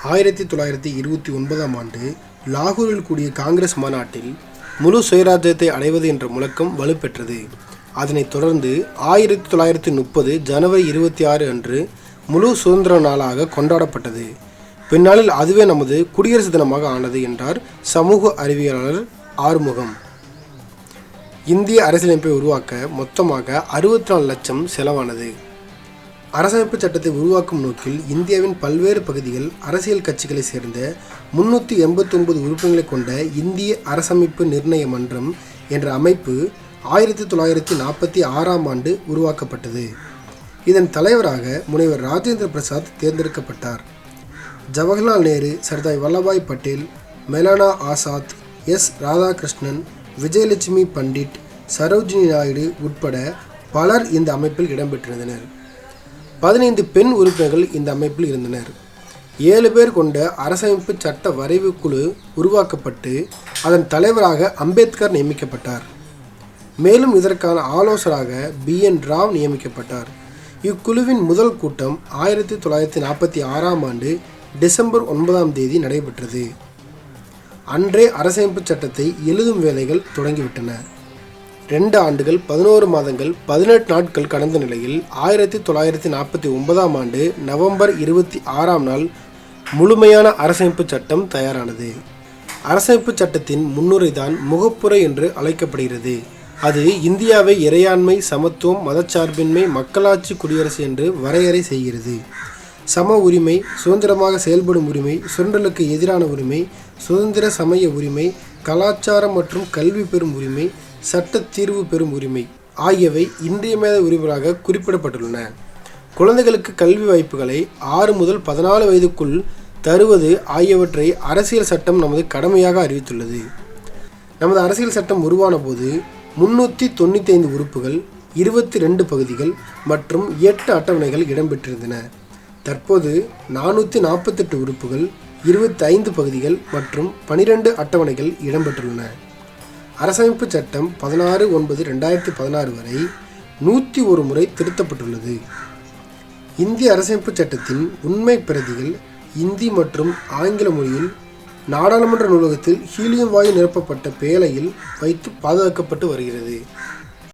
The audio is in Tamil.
1929ஆம் ஆண்டு லாகூரில் கூடிய காங்கிரஸ் மாநாட்டில் முழு சுயராஜ்யத்தை அடைவது என்ற முழக்கம் வலுப்பெற்றது. அதனைத் தொடர்ந்து 1930 ஜனவரி 26 அன்று முழு சுதந்திர நாளாக கொண்டாடப்பட்டது. பின்னாளில் அதுவே நமது குடியரசு தினமாக ஆனது என்றார் சமூக அறிவியலாளர் ஆறுமுகம். இந்திய அரசியலமைப்பை உருவாக்க மொத்தமாக 64 லட்சம் செலவானது. அரசமைப்பு சட்டத்தை உருவாக்கும் நோக்கில் இந்தியாவின் பல்வேறு பகுதிகள் அரசியல் கட்சிகளை சேர்ந்த 389 உறுப்பினர்களை கொண்ட இந்திய அரசமைப்பு நிர்ணய மன்றம் என்ற அமைப்பு 1946ஆம் ஆண்டு உருவாக்கப்பட்டது. இதன் தலைவராக முனைவர் ராஜேந்திர பிரசாத் தேர்ந்தெடுக்கப்பட்டார். ஜவஹர்லால் நேரு, சர்தார் வல்லபாய் பட்டேல், மௌலானா ஆசாத், எஸ். ராதாகிருஷ்ணன், விஜயலட்சுமி பண்டிட், சரோஜினி நாயுடு உட்பட பலர் இந்த அமைப்பில் இடம்பெற்றிருந்தனர். 15 பெண் உறுப்பினர்கள் இந்த அமைப்பில் இருந்தனர். 7 பேர் கொண்ட அரசமைப்பு சட்ட வரைவு குழு உருவாக்கப்பட்டு அதன் தலைவராக அம்பேத்கர் நியமிக்கப்பட்டார். மேலும் இதற்கான ஆலோசகராக BN ராவ் நியமிக்கப்பட்டார். இக்குழுவின் முதல் கூட்டம் 1946ஆம் ஆண்டு டிசம்பர் 9ஆம் தேதி நடைபெற்றது. அன்றே அரசமைப்பு சட்டத்தை எழுதும் வேலைகள் தொடங்கிவிட்டன. 2 ஆண்டுகள் 11 மாதங்கள் 18 நாட்கள் கடந்த நிலையில் 1949ஆம் ஆண்டு நவம்பர் 26ஆம் நாள் முழுமையான அரசமைப்பு சட்டம் தயாரானது. அரசமைப்பு சட்டத்தின் முன்னுரைதான் முகப்புரை என்று அழைக்கப்படுகிறது. அது இந்தியாவை இறையாண்மை, சமத்துவம், மதச்சார்பின்மை, மக்களாட்சி குடியரசு என்று வரையறை செய்கிறது. சம உரிமை, சுதந்திரமாக செயல்படும் உரிமை, சுரண்டலுக்கு எதிரான உரிமை, சுதந்திர சமய உரிமை, கலாச்சாரம் மற்றும் கல்வி பெறும் உரிமை, சட்ட தீர்வு பெறும் உரிமை ஆகியவை இன்றியமையாத உரிமைகளாக குறிப்பிடப்பட்டுள்ளன. குழந்தைகளுக்கு கல்வி வாய்ப்புகளை 6 முதல் 14 வயதுக்குள் தருவது ஆகியவற்றை அரசியல் சட்டம் நமது கடமையாக அறிவித்துள்ளது. நமது அரசியல் சட்டம் உருவான போது 395 உறுப்புகள், 22 பகுதிகள் மற்றும் 8 அட்டவணைகள் இடம்பெற்றிருந்தன. தற்போது 448 உறுப்புகள், 25 பகுதிகள் மற்றும் 12 அட்டவணைகள் இடம்பெற்றுள்ளன. அரசமைப்பு சட்டம் 16/9/2016 வரை 101 முறை திருத்தப்பட்டுள்ளது. இந்திய அரசமைப்பு சட்டத்தின் உண்மை பிரதிகள் இந்தி மற்றும் ஆங்கில மொழியில் நாடாளுமன்ற நூலகத்தில் ஹீலியம் வாயு நிரப்பப்பட்ட பேழையில் வைத்து பாதுகாக்கப்பட்டு வருகிறது.